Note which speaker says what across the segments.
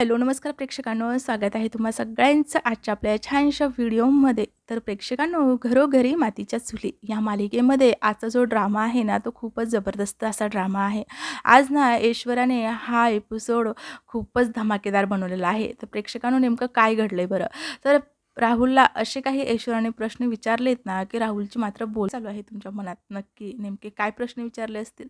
Speaker 1: Hello, नमस्कार प्रेक्षकांनो, स्वागत आहे तुम्हा सगळ्यांचं आजच्या आपल्या छानशा व्हिडिओमध्ये. तर प्रेक्षकांनो, घरोघरी मातीच्या चुली या मालिकेमध्ये आजचा जो ड्रामा आहे ना, तो खूपच जबरदस्त असा ड्रामा आहे. आज ना ऐश्वर्याने हा एपिसोड खूपच धमाकेदार बनवलेला आहे. तर प्रेक्षकांनो, नेमकं काय घडलंय बरं? तर राहुलला असे काही ऐश्वर्याने प्रश्न विचारलेत ना, की राहुलची मात्र बोल चालू आहे तुमच्या मनात. नक्की नेमके काय प्रश्न विचारले असतील?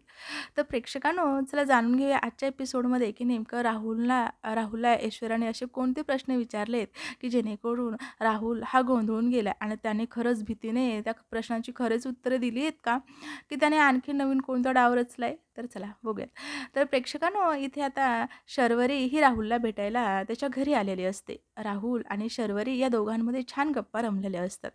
Speaker 1: तर प्रेक्षकांनो, चला जाणून घेऊया आजच्या एपिसोडमध्ये, की नेमकं राहुलला ऐश्वर्याने असे कोणते प्रश्न विचारलेत, की जेणेकरून राहुल हा गोंधळून गेला आणि त्याने खरंच भीतीने त्या प्रश्नांची खरेच उत्तरे दिली आहेत का, की त्याने आणखी नवीन कोणता डाव रचलाय? तर चला बघूयात. तर प्रेक्षकांनो, इथे आता शर्वरी ही राहुलला भेटायला त्याच्या घरी आलेली असते. राहुल आणि शर्वरी या दोघांमध्ये छान गप्पा रमलेल्या असतात.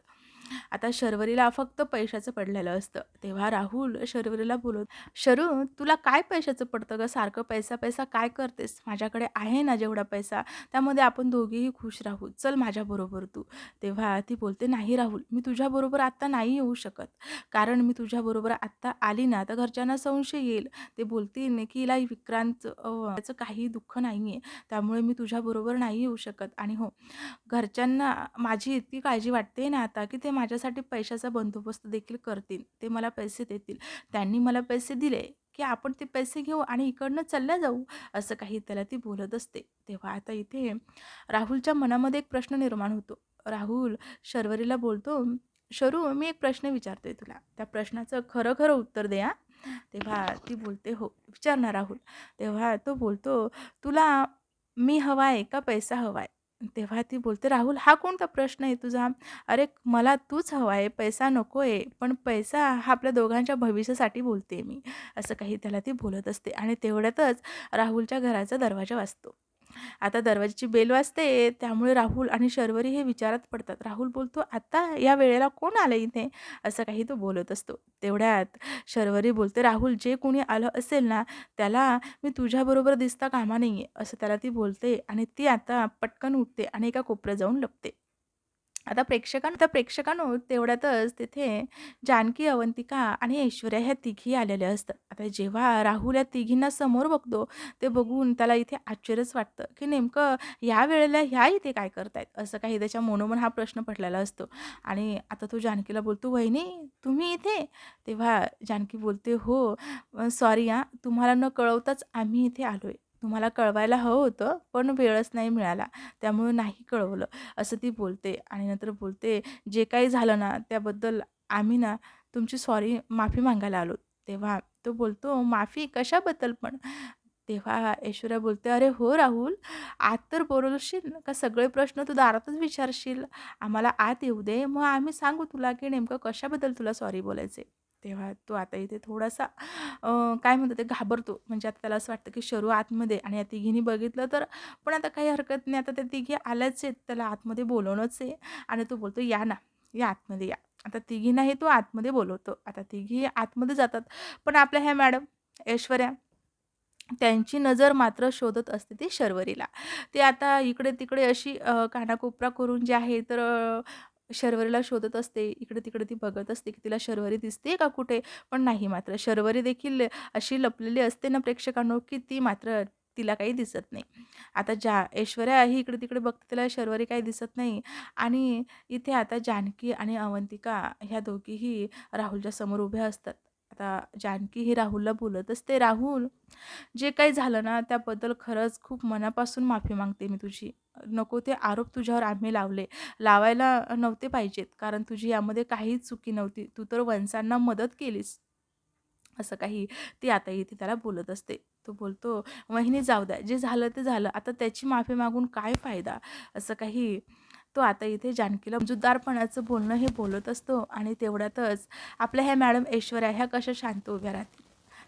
Speaker 1: आता शर्वरीला फक्त पैशाचं पडलेलं असतं. तेव्हा राहुल शर्वरीला बोलत, "शरू, तुला काय पैशाचं पडतं गं? सारखं पैसा, पैसा काय करतेस? माझ्याकडे आहे ना जेवढा पैसा, त्यामध्ये आपण दोघेही खुश राहू. चल माझ्याबरोबर तू." तेव्हा ती बोलते, "नाही राहुल, मी तुझ्याबरोबर आत्ता नाही येऊ शकत. कारण मी तुझ्याबरोबर आत्ता आली ना, तर घरच्यांना संशय येईल. ते बोलतील की हिला विक्रांत याचं काही दुःख नाहीये. त्यामुळे मी तुझ्याबरोबर नाही येऊ शकत. आणि हो, घरच्यांना माझी इतकी काळजी वाटते ना आता, की ते माझ्यासाठी पैशाचा बंदोबस्त देखील करतील. ते मला पैसे देतील. त्यांनी मला पैसे दिले, की आपण ते पैसे घेऊ आणि इकडनं चालल्या जाऊ." असं काही त्याला ती बोलत असते. तेव्हा आता इथे राहुलच्या मनामध्ये एक प्रश्न निर्माण होतो. राहुल शर्वरीला बोलतो, "शरू, मी एक प्रश्न विचारतोय तुला. त्या प्रश्नाचं खरं-खरं उत्तर दे हां." तेव्हा ती बोलते, "हो, विचार ना राहुल." तेव्हा तो बोलतो, "तुला मी हवा आहे का पैसा हवा आहे?" तेव्हा ती बोलते, "राहुल, हा कोणता प्रश्न आहे तुझा? अरे, मला तूच हवा आहे, पैसा नको आहे. पण पैसा हा आपल्या दोघांच्या भविष्यासाठी बोलते मी." असं काही त्याला ती बोलत असते आणि तेवढ्यातच राहुलच्या घराचा दरवाजा वाजतो. आता दरवाजाची बेल वाजते, त्यामुळे राहुल आणि शर्वरी हे विचारात पडतात. राहुल बोलतो, "आता या वेळेला कोण आलं इथे?" असं काही तो बोलत असतो. तेवढ्यात शर्वरी बोलते, "राहुल, जे कोणी आलं असेल ना, त्याला मी तुझ्याबरोबर दिसता कामा नये." असं त्याला ती बोलते आणि ती आता पटकन उठते आणि एका कोपऱ्यात जाऊन लपते. आता प्रेक्षकांनो, तेवढ्यातच तिथे जानकी, अवंतिका आणि ऐश्वर्या ह्या तिघी आलेल्या असतात. आता जेव्हा राहुल या तिघींना समोर बघतो, ते बघून त्याला इथे आश्चर्यच वाटतं, की नेमकं या वेळेला ह्या इथे काय करतायत? असं काही त्याच्या मनोमन हा प्रश्न पडलेला असतो. आणि आता तो जानकीला बोलतो, "वहिनी, तुम्ही इथे?" तेव्हा जानकी बोलते, "हो, सॉरी हां, तुम्हाला न कळवताच आम्ही इथे आलोय. तुम्हाला कळवायला हवं होतं, पण वेळच नाही मिळाला. त्यामुळे नाही कळवलं." असं ती बोलते आणि नंतर बोलते, "जे काही झालं ना, त्याबद्दल आम्ही ना तुमची माफी मागायला आलो." तेव्हा तो बोलतो, "माफी कशाबद्दल पण?" तेव्हा ऐश्वर्या बोलते, "अरे हो राहुल, आत तर बोलवशील का सगळे प्रश्न तू दारातच विचारशील? आम्हाला आत येऊ दे, मग आम्ही सांगू तुला की नेमकं कशाबद्दल तुला सॉरी बोलायचंय." तेव्हा तो आता इथे थोडासा काय म्हणतात ते घाबरतो. म्हणजे आता त्याला असं वाटतं की शरू आतमध्ये आणि या तिघींनी बघितलं तर पण आता काही हरकत नाही. आता त्या तिघी आल्याच आहेत. त्याला आतमध्ये बोलवणंच आहे आणि तो बोलतो, "या ना, या आतमध्ये या." आता तिघींनाही तो आतमध्ये बोलवतो. आता तिघी आतमध्ये जातात. पण आपल्या ह्या मॅडम ऐश्वर्या, त्यांची नजर मात्र शोधत असते ती शर्वरीला. ती आता इकडे-तिकडे अशी कानाकोपरा करून जे आहे तर शर्वरीला शोधत असते. इकडे-तिकडे ती बघत असते, की तिला शर्वरी दिसते का कुठे? पण नाही, मात्र शर्वरी देखील अशी लपलेली असते ना प्रेक्षकांनो, की ती मात्र तिला काही दिसत नाही. आता ऐश्वर्या ही इकडे-तिकडे बघते, तिला शर्वरी काही दिसत नाही आणि इथे आता जानकी आणि अवंतिका ह्या दोघीही राहुलच्या समोर उभ्या असतात. आता जानकी ही राहुलला बोलत असते, "राहुल, जे काही झालं ना, त्याबद्दल खरंच खूप मनापासून माफी मागते मी तुझी. नको ते आरोप तुझ्यावर आम्ही लावायला नव्हते पाहिजेत, कारण तुझी यामध्ये काहीच चुकी नव्हती. तू तर वंशांना मदत केलीस." असं काही ती आता इथे त्याला बोलत असते. तो बोलतो, "वहिनी जाऊ द्या. जे झालं ते झालं. आता त्याची माफी मागून काय फायदा?" असं काही तो आता इथे जानकीला समजूतदारपणाचं बोलणं हे बोलत असतो आणि तेवढ्यातच आपल्या ह्या मॅडम ऐश्वर्या ह्या कशा शांत उभ्या राहतील.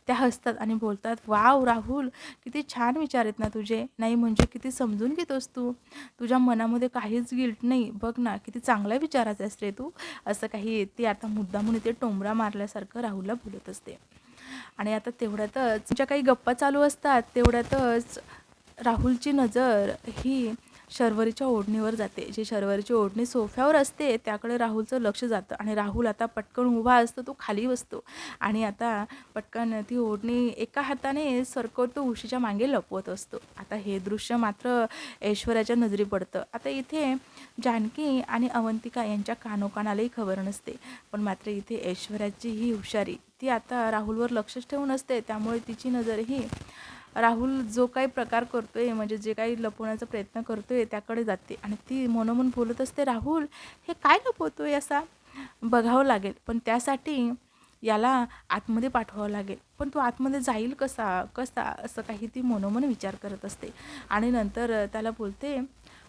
Speaker 1: त्या हसतात आणि बोलतात, "वॉव! राहुल, किती छान विचार आहेत ना तुझे. नाही म्हणजे किती समजून घेतोस तू. तुझ्या मनामध्ये काहीच गिल्ट नाही. बघ ना, किती चांगल्या विचाराचा आहेस रे तू." असं काही ती आता मुद्दामून इथे टोमरा मारल्यासारखं राहुलला बोलत असते. आणि आता तेवढ्यातच ज्या काही गप्पा चालू असतात, तेवढ्यातच राहुलची नजर ही शर्वरीच्या ओढणीवर जाते. जी शर्वरीची ओढणी सोफ्यावर असते त्याकडे राहुलचं लक्ष जातं आणि राहुल आता पटकन उभा असतो, तो खाली बसतो आणि आता पटकन ती ओढणी एका हाताने सरकवतो, उशीच्या मागे लपवत असतो. आता हे दृश्य मात्र ऐश्वर्याच्या नजरी पडतं. आता इथे जानकी आणि अवंतिका यांच्या कानोकानालाही खबर नसते, पण मात्र इथे ऐश्वर्याची ही हुशारी, ती आता राहुलवर लक्षच ठेवून असते. त्यामुळे तिची नजर ही राहुल जो काही प्रकार करतोय, म्हणजे जे काही लपवण्याचा प्रयत्न करतोय त्याकडे जाते आणि ती मनोमन बोलत असते, राहुल हे काय लपवतोय, असा बघावं लागेल, पण त्यासाठी याला आतमध्ये पाठवावं लागेल, पण तो आतमध्ये जाईल कसा कसा, असं काही ती मनोमन विचार करत असते. आणि नंतर त्याला बोलते,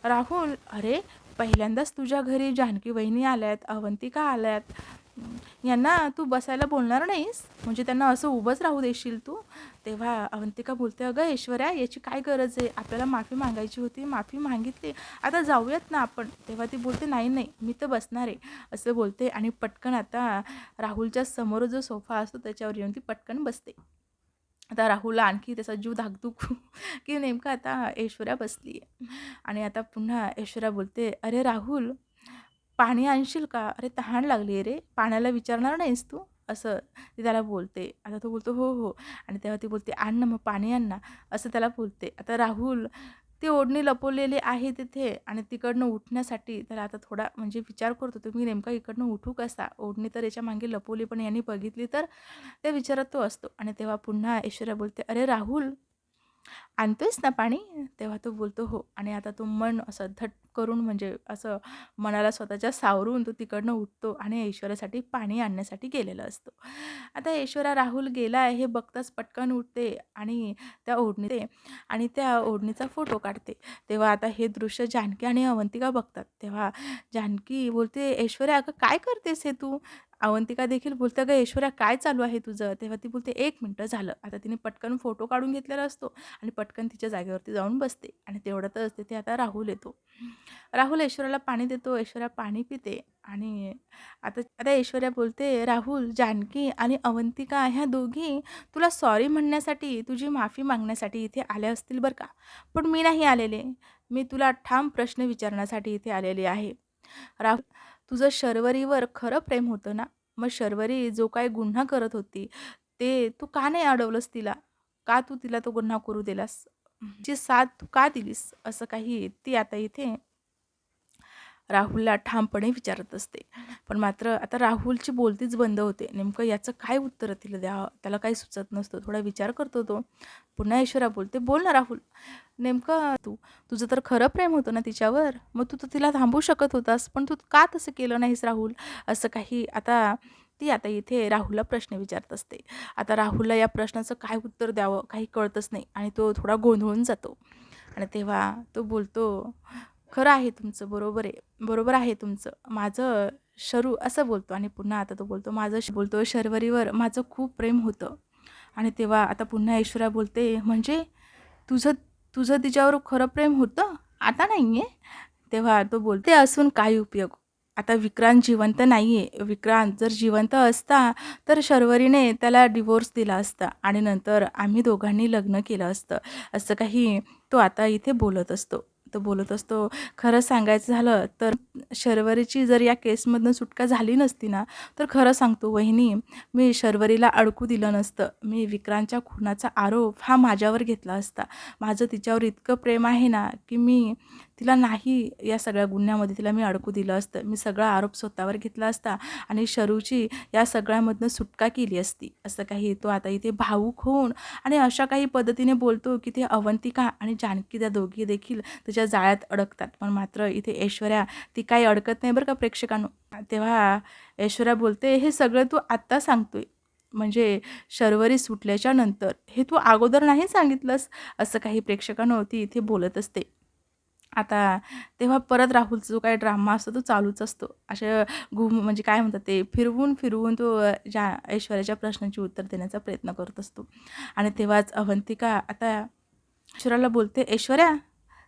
Speaker 1: राहुल अरे पहिल्यांदाच तुझ्या घरी जानकी वहिनी आल्यात, अवंतिका आल्यात, यांना तू बसायला बोलणार नाहीस, म्हणजे त्यांना असं उभंच राहू देशील तू? तेव्हा अवंतिका बोलते, अगं ऐश्वर्या याची काय गरज आहे, आपल्याला माफी मागायची होती, माफी मागितली, आता जाऊयात ना आपण. तेव्हा ती बोलते, नाही नाही मी तर बसणार आहे, असं बोलते आणि पटकन आता राहुलच्या समोर जो सोफा असतो त्याच्यावर येऊन ती पटकन बसते. आता राहुलला आणखी त्याचा जीव धाकधूक की नेमकं आता ऐश्वर्या बसली आहे. आणि आता पुन्हा ऐश्वर्या बोलते, अरे राहुल पाणी आणशील का? अरे तहान लागली आहे रे, पाण्याला विचारणार नाहीस तू? असं ती त्याला बोलते. आता तो बोलतो, हो हो. आणि तेव्हा ती बोलते, आण ना मग पाणी आण ना, असं त्याला बोलते. आता राहुल ती ओढणी लपवलेली आहे तिथे आणि तिकडनं उठण्यासाठी त्याला आता थोडा म्हणजे विचार करतो, तुम्ही नेमका इकडनं उठू कसा? ओढणी तर याच्या मागे लपवली, पण यांनी बघितली तर? त्या विचारात तो असतो. आणि तेव्हा पुन्हा ऐश्वर्या बोलते, अरे राहुल आणतोयस ना पाणी? तेव्हा तो बोलतो, हो. आणि आता तो मन असं धट करून म्हणजे असं मनाला स्वतःच्या सावरून तो तिकडनं उठतो आणि ऐश्वर्यासाठी पाणी आणण्यासाठी गेलेला असतो. आता ऐश्वर्या राहुल गेला आहे हे बघताच पटकन उठते आणि त्या ओढणीचा फोटो काढते. तेव्हा आता हे दृश्य जानकी आणि अवंतिका बघतात. तेव्हा जानकी बोलते, ऐश्वर्या अगं काय करतेस हे तू? अवंतिका देखील बोलते, अगं ऐश्वर्या काय चालू आहे तुझं? तेव्हा ती बोलते, 1 मिनिटं झालं. आता तिने पटकन फोटो काढून घेतलेला असतो आणि पटकन तिच्या जागेवरती जाऊन बसते आणि तेवढ्यातच तिथे आता राहुल येतो. राहुल ऐश्वर्याला पाणी देतो. ऐश्वर्या पाणी पिते आणि आता आता ऐश्वर्या बोलते, राहुल, जानकी आणि अवंतिका ह्या दोघी तुला सॉरी म्हणण्यासाठी, तुझी माफी मागण्यासाठी इथे आल्या असतील बरं का. पण मी नाही आलेले. मी तुला ठाम प्रश्न विचारण्यासाठी इथे आलेले आहे. राहुल, तुझं शर्वरीवर खरं प्रेम होतं ना? मग शर्वरी जो काही गुन्हा करत होती, ते तू का नाही अडवलंस तिला? का तू तिला तो गुन्हा करू दिलास? ची साथ तू का दिलीस? असं काही ती आता इथे राहुलला ठामपणे विचारत असते. पण मात्र आता राहुलची बोलतीच बंद होते. नेमकं याचं काय उत्तर तिला द्यावं त्याला काही सुचत नसतं. थोडा विचार करतो तो. पुन्हा ऐश्वर्या बोलते, "बोल ना राहुल, नेमकं तुझं तर खरं प्रेम होतं ना तिच्यावर? मग तू तर तिला थांबवू शकत होतास, पण तू का तसं केलं नाहीस राहुल?" असं काही आता ती आता इथे राहुलला प्रश्न विचारत असते. आता राहुलला या प्रश्नाचं काय उत्तर द्यावं काही कळतच नाही आणि तो थोडा गोंधळून जातो. आणि तेव्हा तो बोलतो, खरं आहे तुमचं, बरोबर आहे तुमचं. माझं शरू असं बोलतो आणि पुन्हा आता तो बोलतो, बोलतो शर्वरीवर माझं खूप प्रेम होतं. आणि तेव्हा आता पुन्हा ऐश्वर्या बोलते, म्हणजे तुझं तुझं तिच्यावर खरं प्रेम होतं? आता नाही आहे? तेव्हा तो बोलते, असून काय उपयोग? आता विक्रांत जिवंत नाही आहे. विक्रांत जर जिवंत असता, तर शर्वरीने त्याला डिव्होर्स दिला असता आणि नंतर आम्ही दोघांनी लग्न केलं असतं. असं काही तो आता इथे बोलत असतो. तो बोलत असतो, खरं सांगायचं झालं तर शर्वरीची जर या केसमधनं सुटका झाली नसती ना, तर खरं सांगतो वहिनी, मी शर्वरीला अडकू दिलं नसतं. मी विक्रांतच्या खुनाचा आरोप हा माझ्यावर घेतला असता. माझं तिच्यावर इतकं प्रेम आहे ना, की मी तिला नाही या सगळ्या गुन्ह्यामध्ये तिला मी अडकू दिलं असतं. मी सगळा आरोप स्वतःवर घेतला असता आणि शरूची या सगळ्यामधनं सुटका केली असती. असं काही तो आता इथे भावूक होऊन आणि अशा काही पद्धतीने बोलतो, की ते अवंतिका आणि जानकी त्या दोघी देखील त्याच्या जाळ्यात अडकतात. पण मात्र इथे ऐश्वर्या ती काही अडकत नाही बरं का प्रेक्षकांनो. तेव्हा ऐश्वर्या बोलते, हे सगळं तू आत्ता सांगतोय, म्हणजे शर्वरी सुटल्याच्या नंतर, हे तू अगोदर नाही सांगितलंस? असं काही प्रेक्षकांनो ती इथे बोलत असते. आता तेव्हा परत राहुलचा जो काही ड्रामा असतो तो चालूच असतो. अशा म्हणजे काय म्हणतात ते फिरवून तो ज्या ऐश्वर्याच्या प्रश्नांची उत्तर देण्याचा प्रयत्न करत असतो. आणि तेव्हाच अवंतिका आता ऐश्वर्याला बोलते, ऐश्वर्या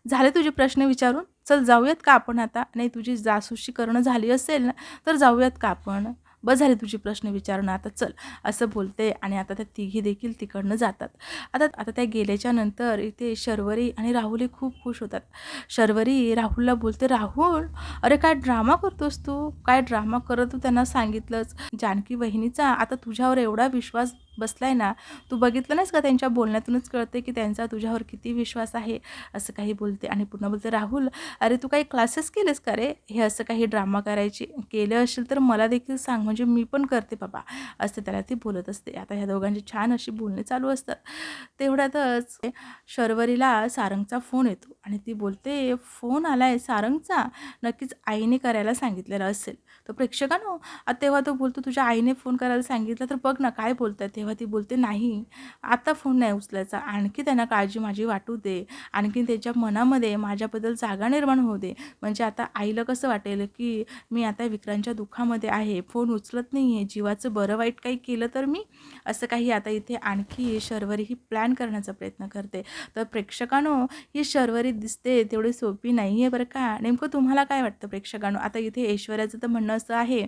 Speaker 1: झाले तुझे प्रश्न विचारून? चल जाऊयात का आपण आता? नाही तुझी जासूसी करणं झाली असेल ना, तर जाऊयात का आपण? बस झाले तुझे प्रश्न विचारणं, आता चल असं बोलते आणि आता त्या तिघी देखील तिकडनं जातात. आता आता त्या गेल्याच्या नंतर इथे शर्वरी आणि राहुल हे खूप खुश होतात. शर्वरी राहुलला बोलते, "राहुल, अरे काय ड्रामा करतोस तू? काय ड्रामा करत तू त्यांना सांगितलंच. जानकी वहिनीचा आता तुझ्यावर एवढा विश्वास बसलाय ना, तू बघितलं नाहीस का त्यांच्या बोलण्यातूनच कळते की त्यांचा तुझ्यावर किती विश्वास आहे." असं काही बोलते आणि पुन्हा बोलते, "राहुल, अरे तू काही क्लासेस केलेस का रे? हे असं काही ड्रामा करायची? केलं असेल तर मला देखील सांग, म्हणजे मी पण करते बाबा." असं त्याला ती बोलत असते. आता ह्या दोघांची छान अशी बोलणी चालू असतात. तेवढ्यातच शर्वरीला सारंगचा फोन येतो आणि ती बोलते, "फोन आलाय सारंगचा? नक्कीच आईने करायला सांगितलेलं असेल." तर प्रेक्षकांनो, तेव्हा तो बोलतो, "तुझ्या आईने फोन करायला सांगितलं तर बघ ना काय बोलताय." तेव्हा ती बोलते, "नाही, आता फोन नाही उचलायचा. आणखी त्यांना काळजी माझी वाटू दे. आणखीन त्याच्या मनामध्ये माझ्याबद्दल जागा निर्माण होऊ दे. म्हणजे आता आईला कसं वाटेल, की मी आता विक्रांतच्या दुःखामध्ये आहे, फोन उचलत नाही आहे, जीवाचं बरं वाईट काही केलं तर मी." असं काही आता इथे आणखी शर्वरी ही प्लॅन करण्याचा प्रयत्न करते. तर प्रेक्षकांनो, ही शर्वरी दिसते तेवढी सोपी नाही आहे बरं का. नेमकं तुम्हाला काय वाटतं प्रेक्षकांनो? आता इथे ऐश्वर्याचं तर म्हणणं असं आहे,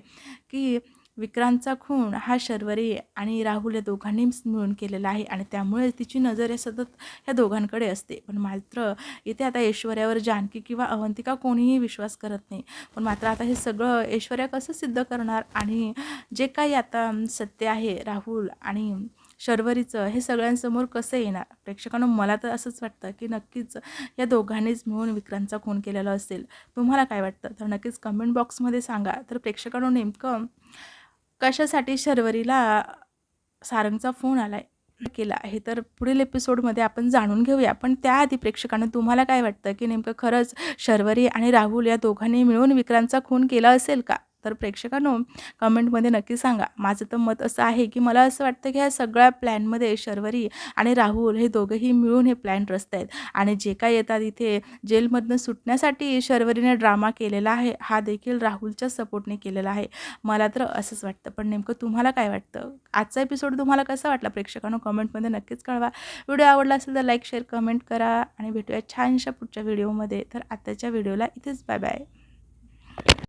Speaker 1: की विक्रांतचा खून हा शर्वरी आणि राहुल या दोघांनीच मिळून केलेला आहे आणि त्यामुळे तिची नजर हे सतत ह्या दोघांकडे असते. पण मात्र इथे आता ऐश्वर्यावर जानकी किंवा अवंतिका कोणीही विश्वास करत नाही. पण मात्र आता हे सगळं ऐश्वर्या कसं सिद्ध करणार आणि जे काही आता सत्य आहे राहुल आणि शर्वरीचं, हे सगळ्यांसमोर कसं येणार? प्रेक्षकांनो, मला तर असंच वाटतं, की नक्कीच या दोघांनीच मिळून विक्रांतचा खून केलेला असेल. तुम्हाला काय वाटतं? तर नक्कीच कमेंट बॉक्समध्ये सांगा. तर प्रेक्षकांनो, नेमकं कशासाठी शर्वरीला सारंगचा फोन आलाय केला आहे, तर पुढील एपिसोडमध्ये आपण जाणून घेऊया. पण त्याआधी प्रेक्षकांनो, तुम्हाला काय वाटतं, की नेमकं खरंच शर्वरी आणि राहुल या दोघांनी मिळून विक्रांतचा खून केला असेल का? तर प्रेक्षकांनो, कमेंटमध्ये नक्की सांगा. माझं तर मत असं आहे, की मला असं वाटतं, की ह्या सगळ्या प्लॅनमध्ये शर्वरी आणि राहुल हे दोघंही मिळून हे प्लॅन रचतायत आणि जे काही येतात इथे जेलमधनं सुटण्यासाठी शर्वरीने ड्रामा केलेला आहे, हा देखील राहुलच्या सपोर्टने केलेला आहे. मला तर असंच वाटतं. पण नेमकं तुम्हाला काय वाटतं? आजचा एपिसोड तुम्हाला कसा वाटला प्रेक्षकांनो? कमेंटमध्ये नक्कीच कळवा. व्हिडिओ आवडला असेल तर लाईक, शेअर, कमेंट करा आणि भेटूया छानशा पुढच्या व्हिडिओमध्ये. तर आताच्या व्हिडिओला इथेच बाय बाय.